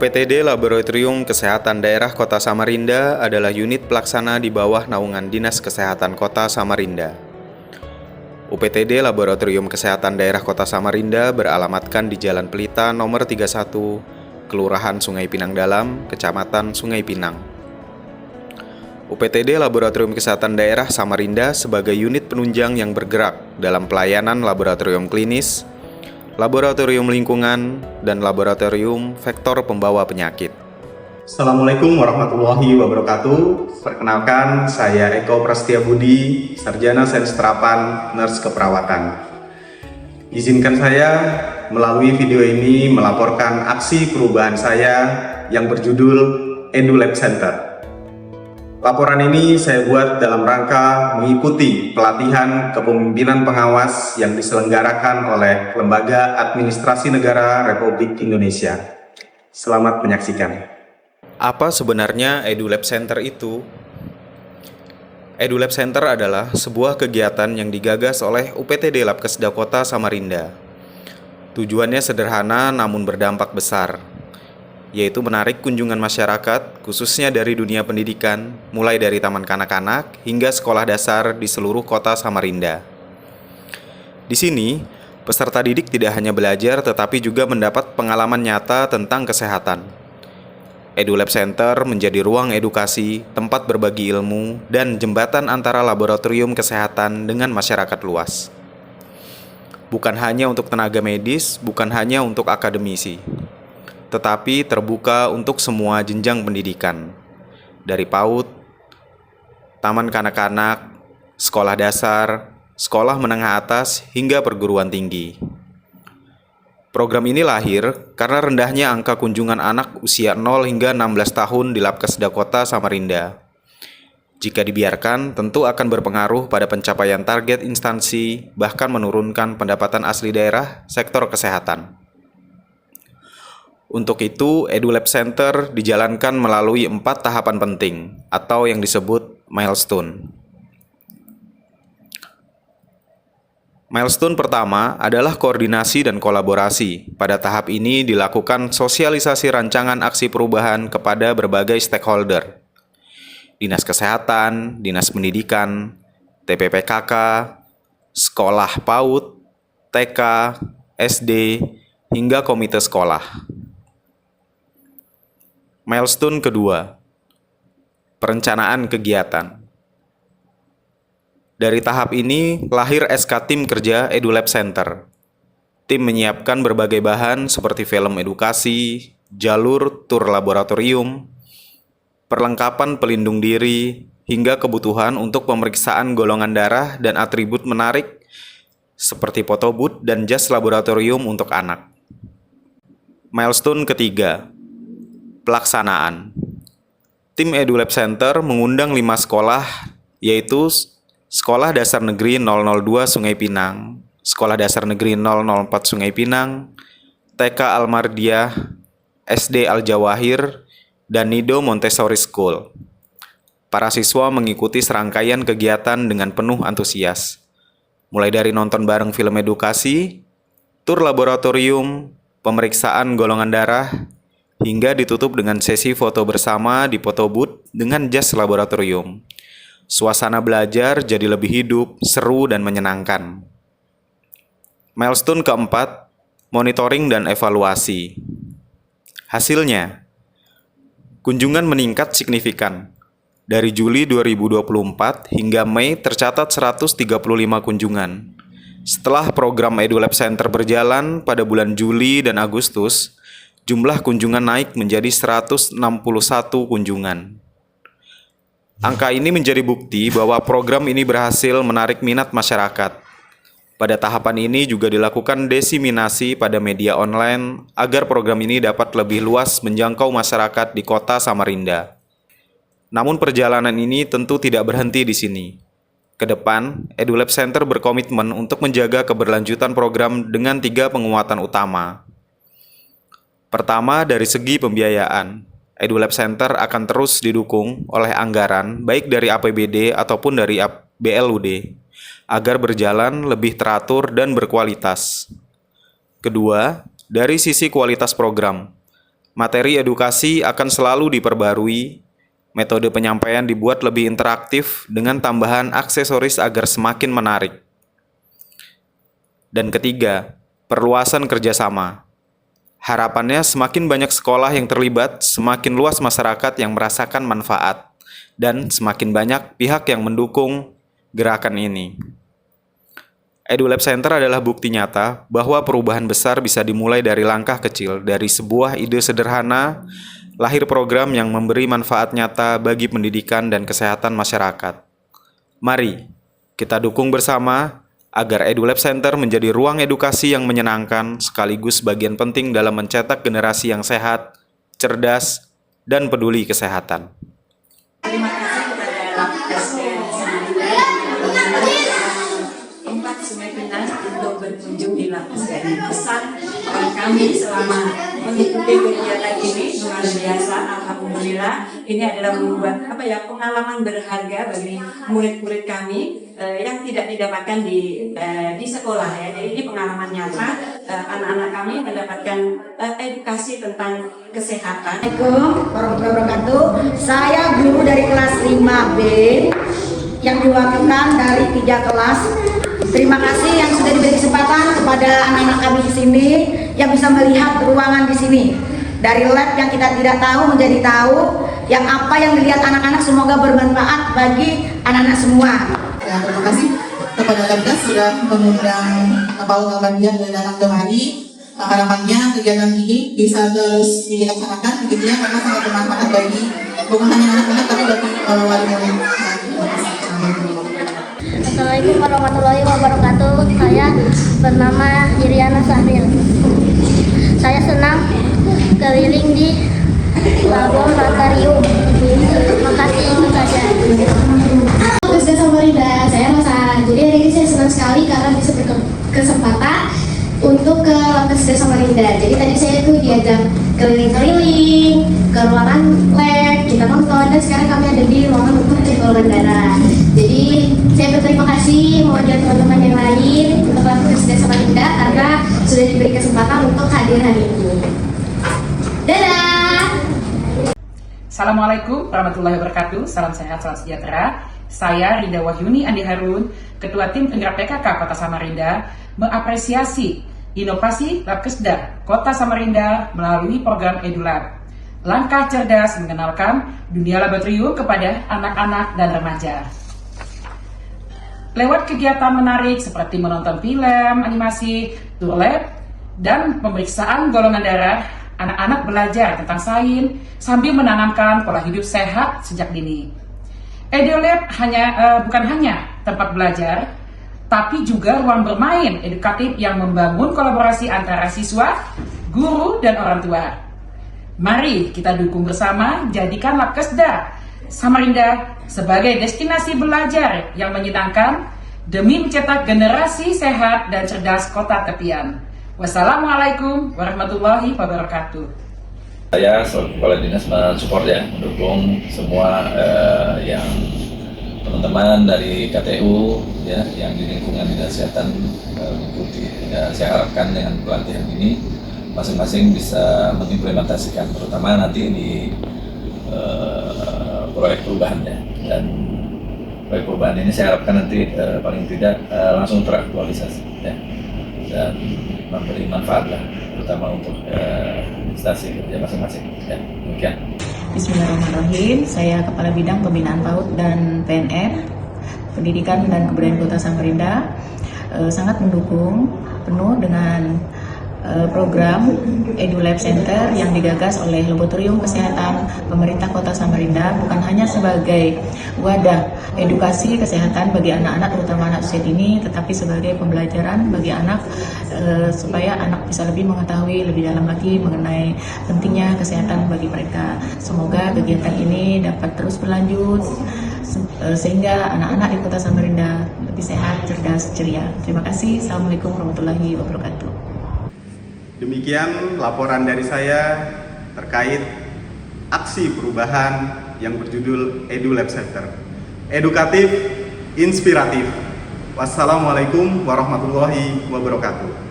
UPTD Laboratorium Kesehatan Daerah Kota Samarinda adalah unit pelaksana di bawah naungan Dinas Kesehatan Kota Samarinda. UPTD Laboratorium Kesehatan Daerah Kota Samarinda beralamatkan di Jalan Pelita nomor 31, Kelurahan Sungai Pinang Dalam, Kecamatan Sungai Pinang. UPTD Laboratorium Kesehatan Daerah Samarinda sebagai unit penunjang yang bergerak dalam pelayanan laboratorium klinis, laboratorium lingkungan, dan laboratorium vektor pembawa penyakit. Assalamualaikum warahmatullahi wabarakatuh. Perkenalkan, saya Eko Prastia Budi, Sarjana Sains Terapan, Nurse Keperawatan. Izinkan saya melalui video ini melaporkan aksi perubahan saya yang berjudul EduLab Center. Laporan ini saya buat dalam rangka mengikuti pelatihan kepemimpinan pengawas yang diselenggarakan oleh Lembaga Administrasi Negara Republik Indonesia. Selamat menyaksikan. Apa sebenarnya EduLab Center itu? EduLab Center adalah sebuah kegiatan yang digagas oleh UPTD Labkesda Kota Samarinda. Tujuannya sederhana namun berdampak besar, yaitu menarik kunjungan masyarakat, khususnya dari dunia pendidikan, mulai dari taman kanak-kanak hingga sekolah dasar di seluruh kota Samarinda. Di sini, peserta didik tidak hanya belajar tetapi juga mendapat pengalaman nyata tentang kesehatan. EduLab Center menjadi ruang edukasi, tempat berbagi ilmu, dan jembatan antara laboratorium kesehatan dengan masyarakat luas. Bukan hanya untuk tenaga medis, bukan hanya untuk akademisi, tetapi terbuka untuk semua jenjang pendidikan, dari PAUD, taman kanak-kanak, sekolah dasar, sekolah menengah atas, hingga perguruan tinggi. Program ini lahir karena rendahnya angka kunjungan anak usia 0 hingga 16 tahun di Labkesda Kota Samarinda. Jika dibiarkan, tentu akan berpengaruh pada pencapaian target instansi, bahkan menurunkan pendapatan asli daerah sektor kesehatan. Untuk itu, EduLab Center dijalankan melalui 4 tahapan penting, atau yang disebut milestone. Milestone pertama adalah koordinasi dan kolaborasi. Pada tahap ini dilakukan sosialisasi rancangan aksi perubahan kepada berbagai stakeholder. Dinas Kesehatan, Dinas Pendidikan, TPPKK, sekolah PAUD, TK, SD, hingga komite sekolah. Milestone kedua, perencanaan kegiatan. Dari tahap ini, lahir SK Tim Kerja EduLab Center. Tim menyiapkan berbagai bahan seperti film edukasi, jalur tur laboratorium, perlengkapan pelindung diri, hingga kebutuhan untuk pemeriksaan golongan darah dan atribut menarik seperti photobooth dan jas laboratorium untuk anak. Milestone ketiga, pelaksanaan. Tim EduLab Center mengundang 5 sekolah, yaitu Sekolah Dasar Negeri 002 Sungai Pinang, Sekolah Dasar Negeri 004 Sungai Pinang, TK Al-Mardiah, SD Al-Jawahir, dan Nido Montessori School. Para siswa mengikuti serangkaian kegiatan dengan penuh antusias, mulai dari nonton bareng film edukasi, tur laboratorium, pemeriksaan golongan darah, hingga ditutup dengan sesi foto bersama di photobooth dengan jas laboratorium. Suasana belajar jadi lebih hidup, seru, dan menyenangkan. Milestone keempat, monitoring dan evaluasi. Hasilnya, kunjungan meningkat signifikan. Dari Juli 2024 hingga Mei tercatat 135 kunjungan. Setelah program EduLab Center berjalan pada bulan Juli dan Agustus, jumlah kunjungan naik menjadi 161 kunjungan. Angka ini menjadi bukti bahwa program ini berhasil menarik minat masyarakat. Pada tahapan ini juga dilakukan desiminasi pada media online agar program ini dapat lebih luas menjangkau masyarakat di kota Samarinda. Namun perjalanan ini tentu tidak berhenti di sini. Kedepan, EduLab Center berkomitmen untuk menjaga keberlanjutan program dengan 3 penguatan utama. Pertama, dari segi pembiayaan. EduLab Center akan terus didukung oleh anggaran baik dari APBD ataupun dari BLUD agar berjalan lebih teratur dan berkualitas. Kedua, dari sisi kualitas program, Materi edukasi akan selalu diperbarui, metode penyampaian dibuat lebih interaktif dengan tambahan aksesoris agar semakin menarik. Dan ketiga, perluasan kerjasama. Harapannya semakin banyak sekolah yang terlibat, semakin luas masyarakat yang merasakan manfaat, dan semakin banyak pihak yang mendukung gerakan ini. EduLab Center adalah bukti nyata bahwa perubahan besar bisa dimulai dari langkah kecil, dari sebuah ide sederhana, lahir program yang memberi manfaat nyata bagi pendidikan dan kesehatan masyarakat. Mari kita dukung bersama agar EduLab Center menjadi ruang edukasi yang menyenangkan sekaligus bagian penting dalam mencetak generasi yang sehat, cerdas, dan peduli kesehatan. Terima kasih kepada LabSD tempat Sungai Pinang untuk berkunjung di LabSD. Pesan kami selama mengikuti kegiatan ini luar biasa, alhamdulillah. Ini adalah membuat pengalaman berharga bagi murid-murid kami yang tidak didapatkan di sekolah ya. Jadi ini pengalaman nyata, anak-anak kami mendapatkan edukasi tentang kesehatan. Assalamualaikum warahmatullahi wabarakatuh. Saya guru dari kelas 5B yang diwakilkan dari 3 kelas. Terima kasih yang sudah diberi kesempatan kepada anak-anak kami di sini yang bisa melihat ruangan di sini. Dari lab yang kita tidak tahu menjadi tahu, yang apa yang dilihat anak-anak semoga bermanfaat bagi anak-anak semua. Ya, terima kasih kepada Labdas sudah mengundang Bapak Muhammadiyah dan anak kemari. Harapannya kegiatan ini bisa terus dilaksanakan begitu ya, karena sangat bermanfaat bagi bukan hanya anak-anak tapi bagi wali murid. Assalamualaikum warahmatullahi wabarakatuh. Saya bernama Iriana Sahril. Saya senang keliling di laboratorium. Terima kasih itu saja. SD Samarinda, saya Rosa. Jadi hari ini saya senang sekali karena bisa berkesempatan untuk ke LabSD Samarinda. Jadi tadi saya itu diajak keliling-keliling ke ruangan lab, kita nonton, dan sekarang kami ada di ruangan untuk cek golongan darah. Jadi saya berterima kasih mewakili teman-teman yang lain untuk LabSD Samarinda karena sudah diberi kesempatan untuk hadir hari ini. Dadah! Assalamualaikum warahmatullahi wabarakatuh. Salam sehat, salam sejahtera. Saya Rinda Wahyuni Andi Harun, Ketua Tim Penggerak PKK Kota Samarinda, mengapresiasi inovasi Labkesda Kota Samarinda melalui program EduLab. Langkah cerdas mengenalkan dunia laboratorium kepada anak-anak dan remaja. Lewat kegiatan menarik seperti menonton film, animasi, tour lab, dan pemeriksaan golongan darah, anak-anak belajar tentang sains sambil menanamkan pola hidup sehat sejak dini. EduLab bukan hanya tempat belajar, tapi juga ruang bermain edukatif yang membangun kolaborasi antara siswa, guru, dan orang tua. Mari kita dukung bersama, jadikan Labkesda Samarinda sebagai destinasi belajar yang menyenangkan demi mencetak generasi sehat dan cerdas kota tepian. Wassalamualaikum warahmatullahi wabarakatuh. Saya selaku Kepala Dinas mensupport ya, mendukung semua yang teman-teman dari KTU ya, yang di lingkungan Dinas Kesehatan mengikuti. Ya, saya harapkan dengan pelatihan ini masing-masing bisa mengimplementasikan, terutama nanti di proyek perubahan ya. Dan proyek perubahan ini saya harapkan nanti paling tidak langsung teraktualisasi ya, dan memberi manfaat lah, terutama untuk instansi kerja masing-masing. Ya, demikian. Bismillahirrahmanirrahim. Saya Kepala Bidang Pembinaan PAUD dan PNR, Pendidikan dan Kebudayaan Kota Samarinda, sangat mendukung penuh dengan program EduLab Center yang digagas oleh Laboratorium Kesehatan Pemerintah Kota Samarinda, bukan hanya sebagai wadah edukasi kesehatan bagi anak-anak, terutama anak usia dini, tetapi sebagai pembelajaran bagi anak supaya anak bisa lebih mengetahui lebih dalam lagi mengenai pentingnya kesehatan bagi mereka. Semoga kegiatan ini dapat terus berlanjut sehingga anak-anak di Kota Samarinda lebih sehat, cerdas, ceria. Terima kasih. Assalamualaikum warahmatullahi wabarakatuh. Demikian laporan dari saya terkait aksi perubahan yang berjudul EduLab Center. Edukatif, inspiratif. Wassalamualaikum warahmatullahi wabarakatuh.